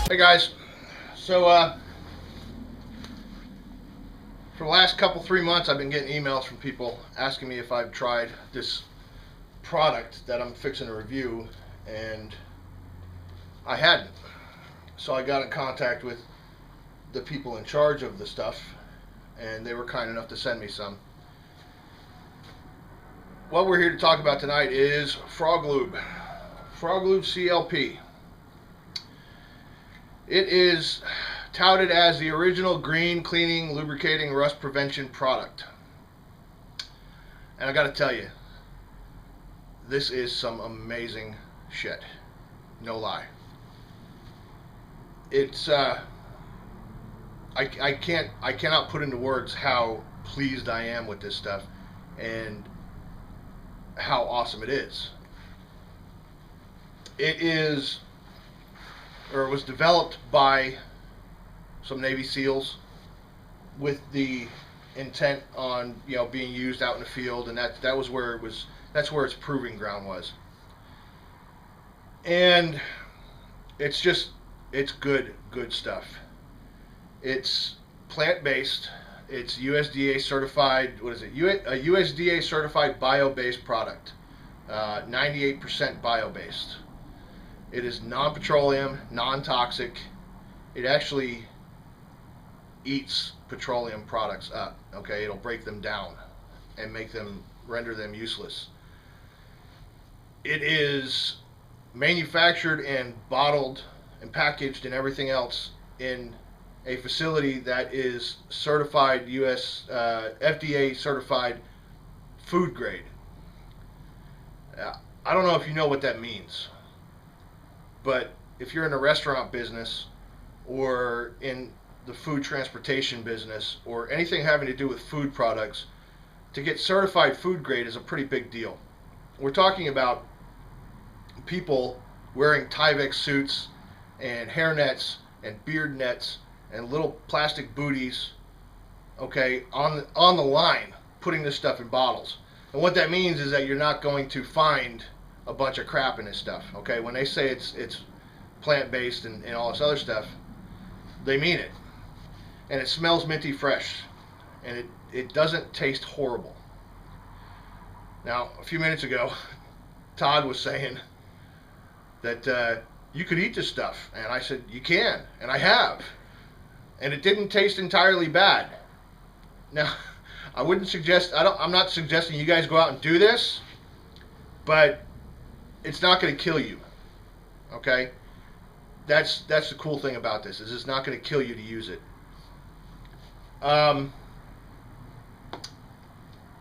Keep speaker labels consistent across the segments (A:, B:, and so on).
A: Hey guys, so for the last 3 months I've been getting emails from people asking me if I've tried this product that I'm fixing to review, and I hadn't. So I got in contact with the people in charge of the stuff, and they were kind enough to send me some. What we're here to talk about tonight is FrogLube CLP. It is touted as the original green cleaning, lubricating, rust prevention product. And I gotta tell you, this is some amazing shit. No lie. It's I cannot put into words how pleased I am with this stuff and how awesome it is. It is, or was developed by some Navy SEALs with the intent on, you know, being used out in the field, and that was where it was. That's where its proving ground was. And it's good stuff. It's plant-based. It's USDA certified. What is it? A USDA certified bio-based product. 98% bio-based. It is non-petroleum, non-toxic. It actually eats petroleum products up. Okay, it'll break them down and render them useless. It is manufactured and bottled and packaged and everything else in a facility that is certified FDA certified food grade. I don't know if you know what that means, but if you're in a restaurant business or in the food transportation business or anything having to do with food products, to get certified food grade is a pretty big deal. We're talking about people wearing Tyvek suits and hairnets and beard nets and little plastic booties, okay, on the line, putting this stuff in bottles. And what that means is that you're not going to find a bunch of crap in this stuff, okay? When they say it's plant-based and all this other stuff, they mean it. And it smells minty fresh, and it doesn't taste horrible. Now, a few minutes ago, Todd was saying that you could eat this stuff, and I said you can, and I have, and it didn't taste entirely bad. Now, I wouldn't suggest, I'm not suggesting you guys go out and do this, but it's not going to kill you, okay? That's the cool thing about this, is it's not going to kill you to use it.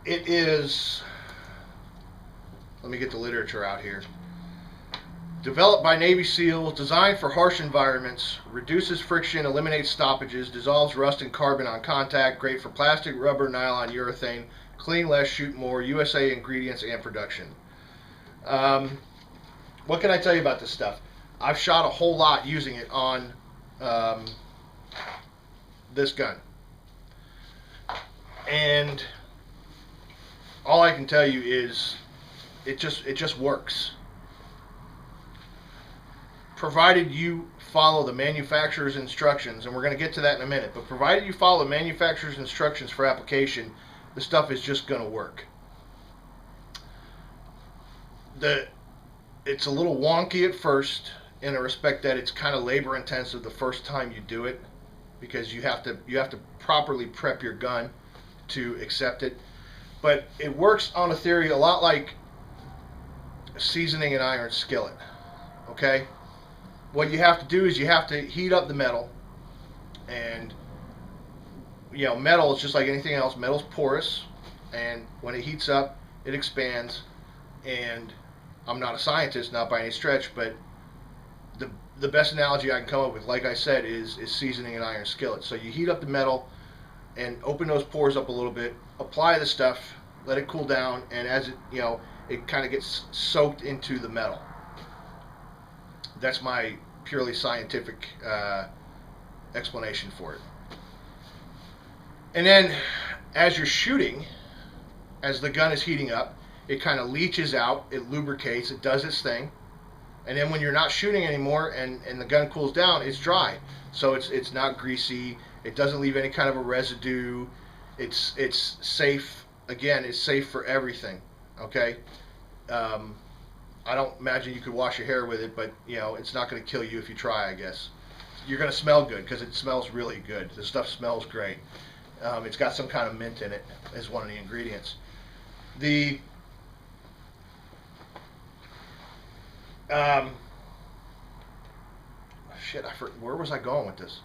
A: It is, let me get the literature out here. Developed by Navy SEALs, designed for harsh environments, reduces friction, eliminates stoppages, dissolves rust and carbon on contact, great for plastic, rubber, nylon, urethane, clean less, shoot more, USA ingredients and production. What can I tell you about this stuff? I've shot a whole lot using it on this gun. And all I can tell you is it just works. Provided you follow the manufacturer's instructions, and we're going to get to that in a minute, but provided you follow the manufacturer's instructions for application, the stuff is just going to work. It's a little wonky at first, in a respect that it's kind of labor intensive the first time you do it, because you have to properly prep your gun to accept it. But it works on a theory a lot like seasoning an iron skillet. Okay? What you have to do is you have to heat up the metal, and you know, metal is just like anything else. Metal's porous, and when it heats up, it expands. And I'm not a scientist, not by any stretch, but the best analogy I can come up with, like I said, is seasoning an iron skillet. So you heat up the metal and open those pores up a little bit, apply the stuff, let it cool down, and as it kind of gets soaked into the metal. That's my purely scientific explanation for it. And then as you're shooting, as the gun is heating up, it kind of leaches out, it lubricates, it does its thing, and then when you're not shooting anymore and the gun cools down, it's dry. So it's not greasy, it doesn't leave any kind of a residue, it's safe. Again, it's safe for everything. Okay. I don't imagine you could wash your hair with it, but you know, it's not going to kill you if you try, I guess. You're going to smell good because it smells really good. The stuff smells great. It's got some kind of mint in it as one of the ingredients. The where was I going with this?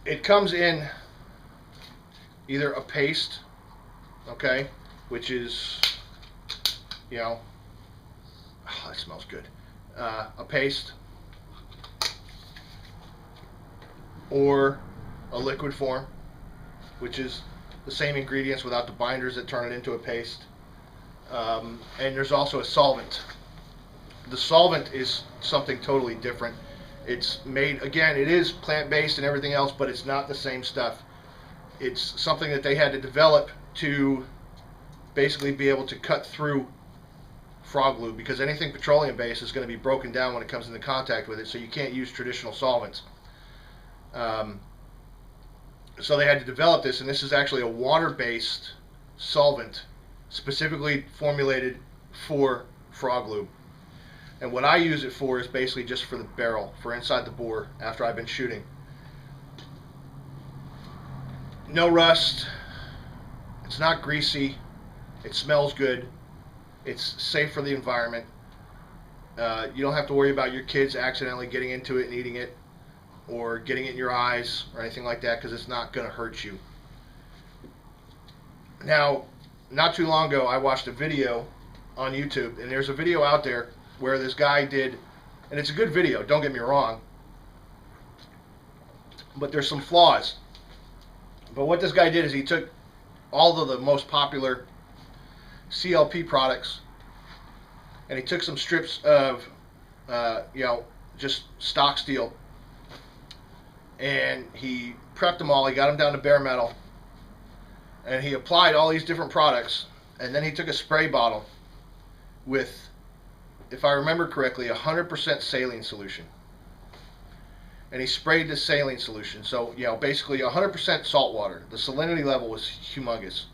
A: It comes in either a paste, okay, which is, you know, oh, that smells good. A paste, or a liquid form, which is the same ingredients without the binders that turn it into a paste. And there's also a solvent. The solvent is something totally different. It's made, again, it is plant-based and everything else, but it's not the same stuff. It's something that they had to develop to basically be able to cut through FrogLube, because anything petroleum-based is going to be broken down when it comes into contact with it, so you can't use traditional solvents. So they had to develop this, and this is actually a water-based solvent specifically formulated for FrogLube. And what I use it for is basically just for the barrel, for inside the bore after I've been shooting. No rust, it's not greasy, it smells good, it's safe for the environment. You don't have to worry about your kids accidentally getting into it and eating it, or getting it in your eyes or anything like that, because it's not going to hurt you. Now, not too long ago, I watched a video on YouTube, and there's a video out there where this guy did, and it's a good video, don't get me wrong, but there's some flaws. But what this guy did is he took all of the most popular CLP products, and he took some strips of, just stock steel, and he prepped them all. He got them down to bare metal, and he applied all these different products, and then he took a spray bottle with, if I remember correctly, 100% saline solution, and he sprayed this saline solution. So, you know, basically 100% salt water. The salinity level was humongous.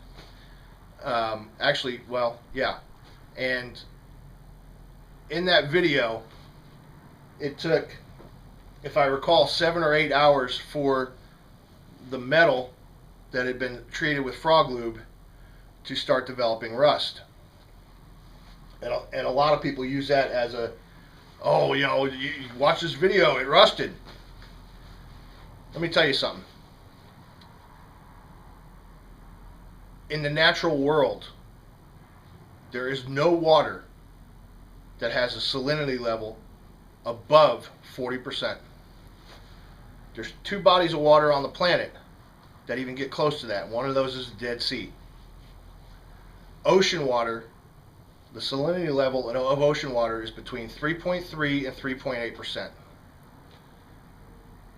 A: Actually, well, yeah. And in that video, it took, if I recall, 7 or 8 hours for the metal that had been treated with FrogLube to start developing rust. And a lot of people use that as a, oh, you know, you watch this video, it rusted. Let me tell you something. In the natural world, there is no water that has a salinity level above 40%. There's 2 bodies of water on the planet that even get close to that. One of those is the Dead Sea. Ocean water, the salinity level of ocean water is between 3.3 and 3.8%.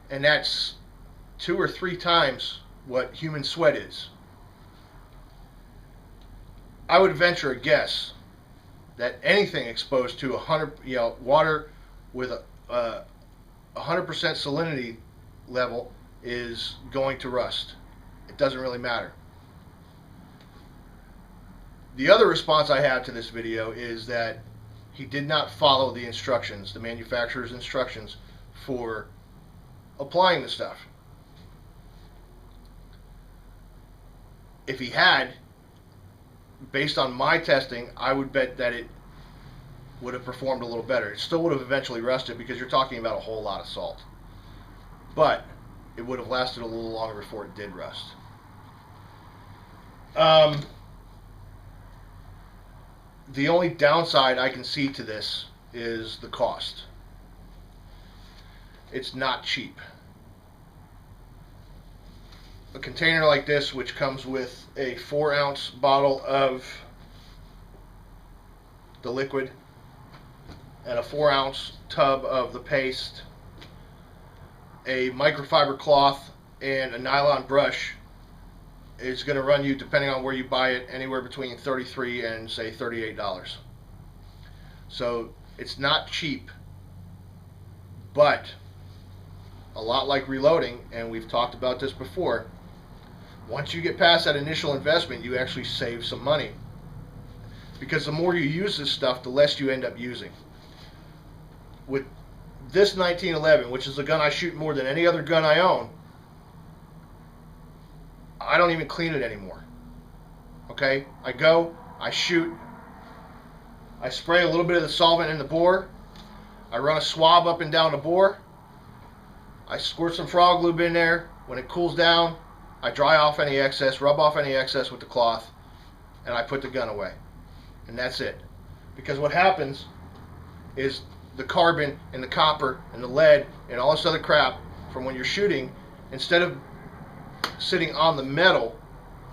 A: And that's 2 or 3 times what human sweat is. I would venture a guess that anything exposed to water with a 100% salinity level is going to rust. It doesn't really matter. The other response I have to this video is that he did not follow the instructions, the manufacturer's instructions for applying the stuff. If he had, based on my testing, I would bet that it would have performed a little better. It still would have eventually rusted because you're talking about a whole lot of salt. But it would have lasted a little longer before it did rust. The only downside I can see to this is the cost. It's not cheap. A container like this, which comes with a 4-ounce bottle of the liquid and a 4-ounce tub of the paste, a microfiber cloth, and a nylon brush, is going to run you, depending on where you buy it, anywhere between $33 and say $38. So it's not cheap, but a lot like reloading, and we've talked about this before, once you get past that initial investment, you actually save some money. Because the more you use this stuff, the less you end up using. With this 1911, which is the gun I shoot more than any other gun I own, I don't even clean it anymore. Okay? I go, I shoot, I spray a little bit of the solvent in the bore, I run a swab up and down the bore, I squirt some frog lube in there. When it cools down, I dry off any excess, rub off any excess with the cloth, and I put the gun away. And that's it. Because what happens is the carbon and the copper and the lead and all this other crap from when you're shooting, instead of sitting on the metal,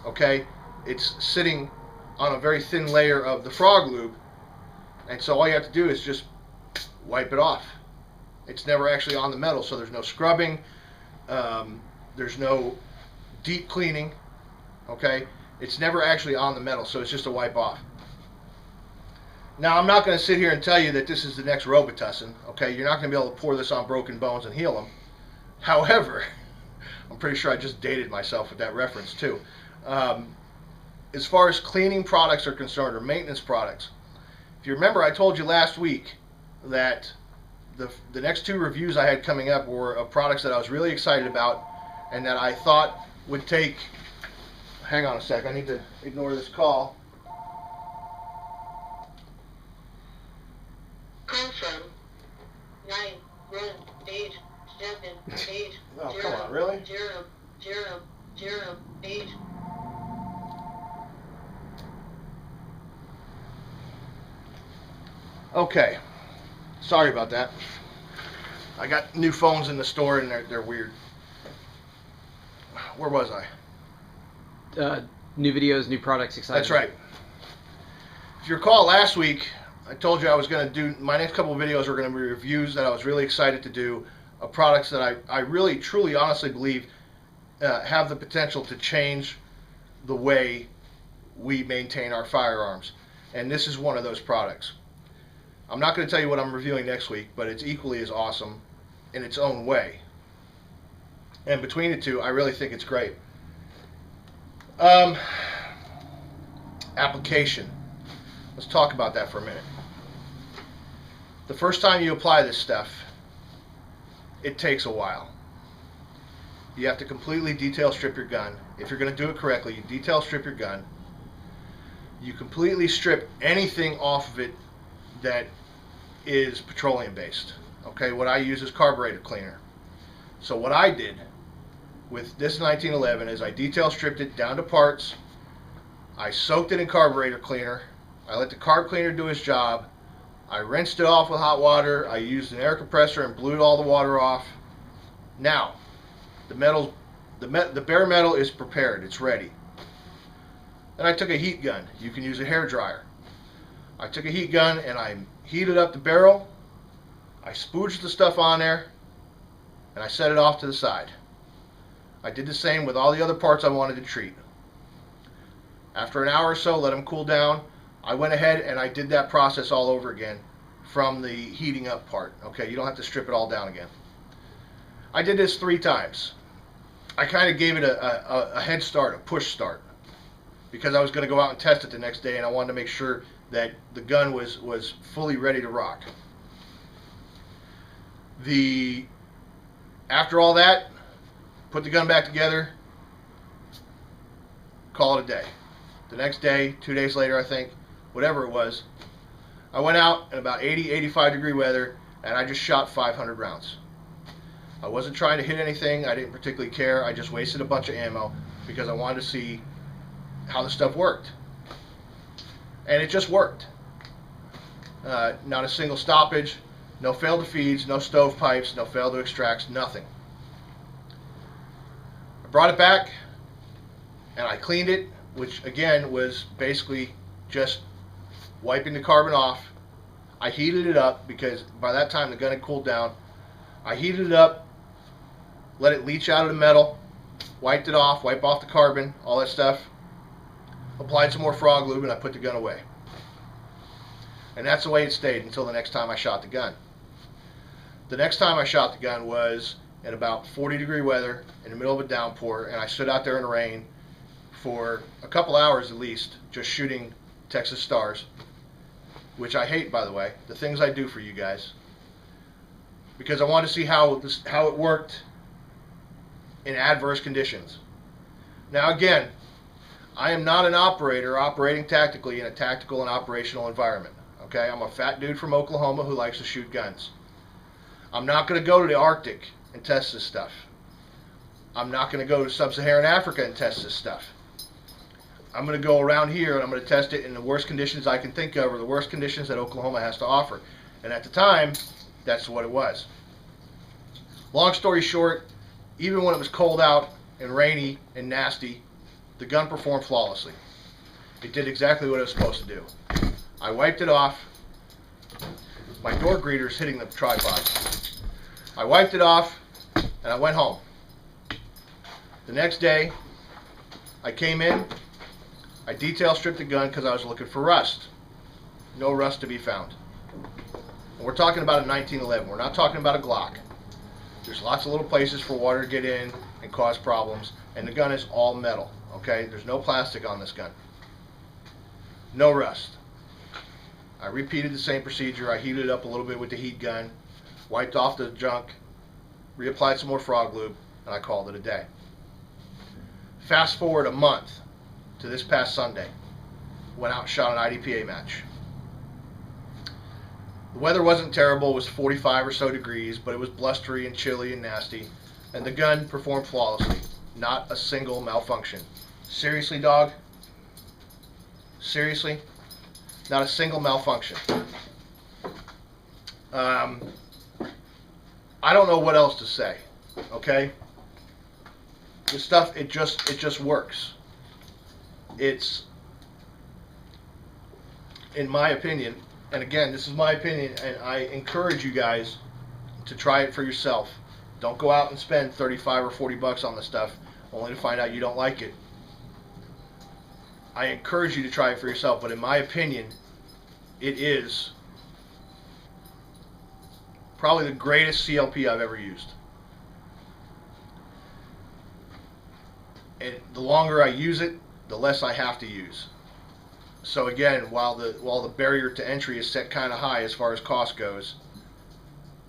A: okay, it's sitting on a very thin layer of the frog lube, and so all you have to do is just wipe it off. It's never actually on the metal, so there's no scrubbing, there's no deep cleaning, okay? It's never actually on the metal, so it's just a wipe off. Now, I'm not going to sit here and tell you that this is the next Robitussin, okay? You're not going to be able to pour this on broken bones and heal them. However, I'm pretty sure I just dated myself with that reference too. As far as cleaning products are concerned, or maintenance products, if you remember, I told you last week that the next two reviews I had coming up were of products that I was really excited about and that I thought would take... Hang on a sec, I need to ignore this call.
B: Call from 91878.
A: Oh, come on, really?
B: 0008.
A: Okay, sorry about that. I got new phones in the store and they're weird. Where was I?
C: New videos, new products, excited.
A: That's right. If you recall last week, I told you I was going to do, my next couple of videos are going to be reviews that I was really excited to do of products that I really, truly, honestly believe have the potential to change the way we maintain our firearms. And this is one of those products. I'm not going to tell you what I'm reviewing next week, but it's equally as awesome in its own way. And between the two, I really think it's great. Application. Let's talk about that for a minute. The first time you apply this stuff, it takes a while. You have to completely detail strip your gun. If you're going to do it correctly, you detail strip your gun. You completely strip anything off of it that is petroleum based. Okay, what I use is carburetor cleaner. So what I did with this 1911 is I detail stripped it down to parts. I soaked it in carburetor cleaner. I let the carb cleaner do its job. I rinsed it off with hot water. I used an air compressor and blew all the water off. Now, the bare metal is prepared. It's ready. Then I took a heat gun. You can use a hair dryer. I took a heat gun and I heated up the barrel. I spooged the stuff on there and I set it off to the side. I did the same with all the other parts I wanted to treat. After an hour or so, let them cool down. I went ahead and I did that process all over again from the heating up part. Okay, you don't have to strip it all down again. I did this 3 times. I kind of gave it a head start, a push start, because I was going to go out and test it the next day and I wanted to make sure that the gun was fully ready to rock. After all that, put the gun back together, call it a day. The next day, 2 days later, I think, whatever it was, I went out in about 80, 85 degree weather and I just shot 500 rounds. I wasn't trying to hit anything. I didn't particularly care. I just wasted a bunch of ammo because I wanted to see how the stuff worked. And it just worked. Not a single stoppage, no fail to feeds, no stovepipes, no fail to extracts, nothing. I brought it back and I cleaned it, which again was basically just wiping the carbon off. I heated it up because by that time the gun had cooled down. I heated it up, let it leach out of the metal, wiped it off, wiped off the carbon, all that stuff, applied some more frog lube, and I put the gun away. And that's the way it stayed until the next time I shot the gun. The next time I shot the gun was in about 40-degree weather in the middle of a downpour, and I stood out there in the rain for a couple hours at least, just shooting Texas stars, which I hate, by the way, the things I do for you guys, because I wanted to see how it worked in adverse conditions. Now again, I am not an operator operating tactically in a tactical and operational environment. Okay, I'm a fat dude from Oklahoma who likes to shoot guns. I'm not going to go to the Arctic and test this stuff. I'm not going to go to sub-Saharan Africa and test this stuff. I'm going to go around here and I'm going to test it in the worst conditions I can think of, or the worst conditions that Oklahoma has to offer. And at the time, that's what it was. Long story short, even when it was cold out and rainy and nasty, the gun performed flawlessly. It did exactly what it was supposed to do. I wiped it off. My door greeter's hitting the tripod. I wiped it off and I went home. The next day, I came in, I detail stripped the gun because I was looking for rust. No rust to be found. And we're talking about a 1911. We're not talking about a Glock. There's lots of little places for water to get in and cause problems, and the gun is all metal. Okay, there's no plastic on this gun. No rust. I repeated the same procedure. I heated it up a little bit with the heat gun, wiped off the junk, reapplied some more frog lube, and I called it a day. Fast forward a month to this past Sunday. Went out and shot an IDPA match. The weather wasn't terrible. It was 45 or so degrees, but it was blustery and chilly and nasty, and the gun performed flawlessly. Not a single malfunction. Seriously, dog? Seriously? Not a single malfunction. I don't know what else to say. Okay? This stuff, it just works. It's, in my opinion, and again, this is my opinion, and I encourage you guys to try it for yourself. Don't go out and spend 35 or 40 bucks on this stuff only to find out you don't like it. I encourage you to try it for yourself, but in my opinion, it is probably the greatest CLP I've ever used. And the longer I use it, the less I have to use. So again, while the barrier to entry is set kind of high as far as cost goes,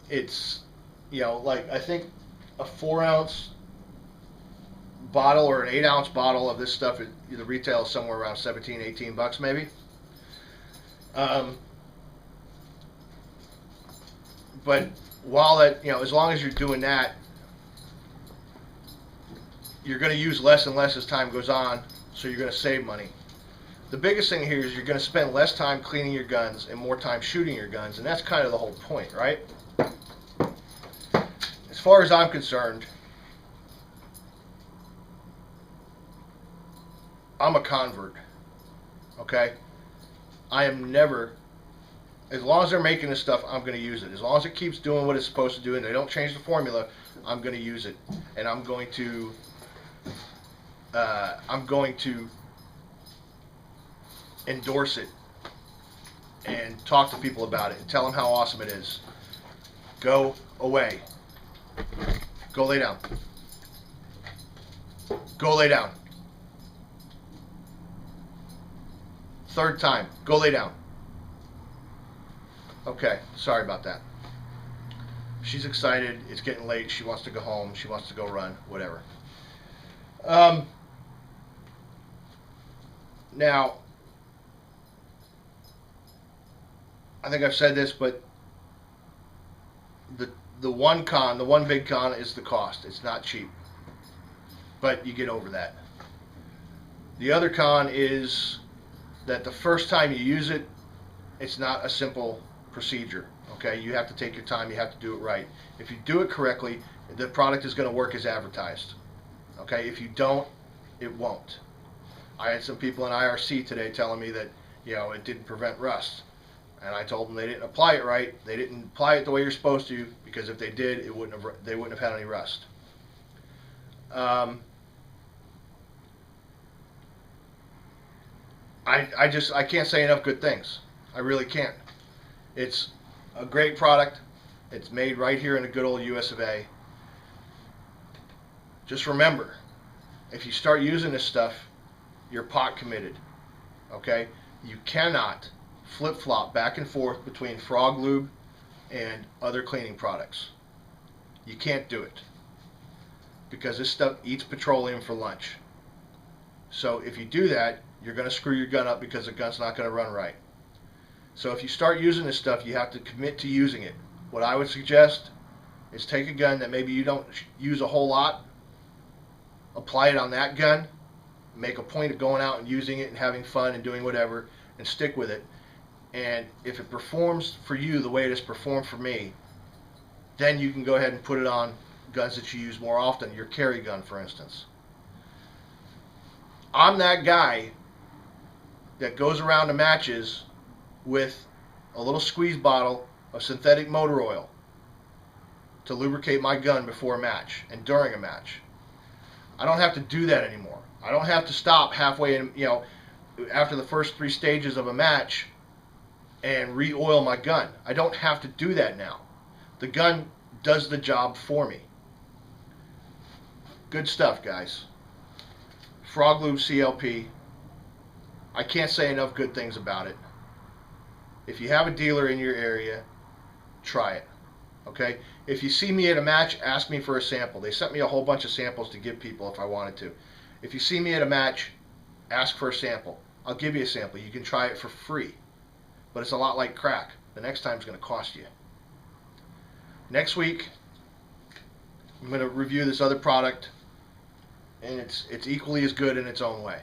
A: it's, you know, like I think a 4-ounce bottle or an 8-ounce bottle of this stuff, the retail is somewhere around 17, 18 bucks maybe. But while that, you know, as long as you're doing that, you're going to use less and less as time goes on, so you're going to save money. The biggest thing here is you're going to spend less time cleaning your guns and more time shooting your guns, and that's kind of the whole point, right? As far as I'm concerned, I'm a convert, okay? I am never, as long as they're making this stuff, I'm going to use it. As long as it keeps doing what it's supposed to do and they don't change the formula, I'm going to use it. And I'm going to endorse it and talk to people about it and tell them how awesome it is. Go away. Go lay down. Go lay down. Third time. Go lay down. Okay, sorry about that. She's excited. It's getting late. She wants to go home. She wants to go run. Whatever. Now, I think I've said this, but the one big con is the cost. It's not cheap, but you get over that. The other con is that the first time you use it, it's not a simple procedure. Okay, you have to take your time. You have to do it right. If you do it correctly, the product is going to work as advertised. Okay, if you don't, it won't. I had some people in IRC today telling me that, you know, it didn't prevent rust, and I told them they didn't apply it right. They didn't apply it the way you're supposed to, because if they did, they wouldn't have had any rust. I can't say enough good things. I really can't. It's a great product. It's made right here in the good old US of A. Just remember, if you start using this stuff, you're pot committed. Okay? You cannot flip-flop back and forth between FrogLube and other cleaning products. You can't do it, because this stuff eats petroleum for lunch. So if you do that, you're going to screw your gun up, because the gun's not going to run right. So if you start using this stuff, you have to commit to using it. What I would suggest is take a gun that maybe you don't use a whole lot, apply it on that gun, make a point of going out and using it and having fun and doing whatever, and stick with it. And if it performs for you the way it has performed for me, then you can go ahead and put it on guns that you use more often, your carry gun, for instance. I'm that guy that goes around to matches with a little squeeze bottle of synthetic motor oil to lubricate my gun before a match and during a match. I don't have to do that anymore. I don't have to stop halfway in, after the first 3 stages of a match and re-oil my gun. I don't have to do that now. The gun does the job for me. Good stuff, guys. FrogLube CLP. I can't say enough good things about it. If you have a dealer in your area, try it. Okay? If you see me at a match, ask me for a sample. They sent me a whole bunch of samples to give people if I wanted to. If you see me at a match, ask for a sample. I'll give you a sample. You can try it for free. But it's a lot like crack. The next time it's going to cost you. Next week, I'm going to review this other product, and it's equally as good in its own way.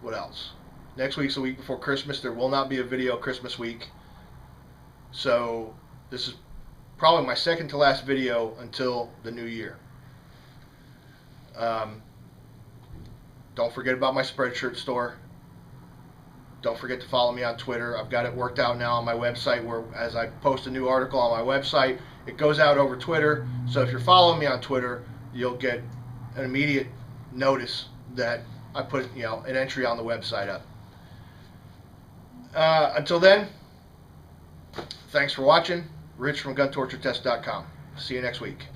A: What else? Next week's the week before Christmas. There will not be a video Christmas week. So this is probably my second to last video until the new year. Don't forget about my Spreadshirt store. Don't forget to follow me on Twitter. I've got it worked out now on my website, where as I post a new article on my website, it goes out over Twitter. So if you're following me on Twitter, you'll get an immediate notice that I put an entry on the website up. Until then, thanks for watching. Rich from GunTortureTests.com. See you next week.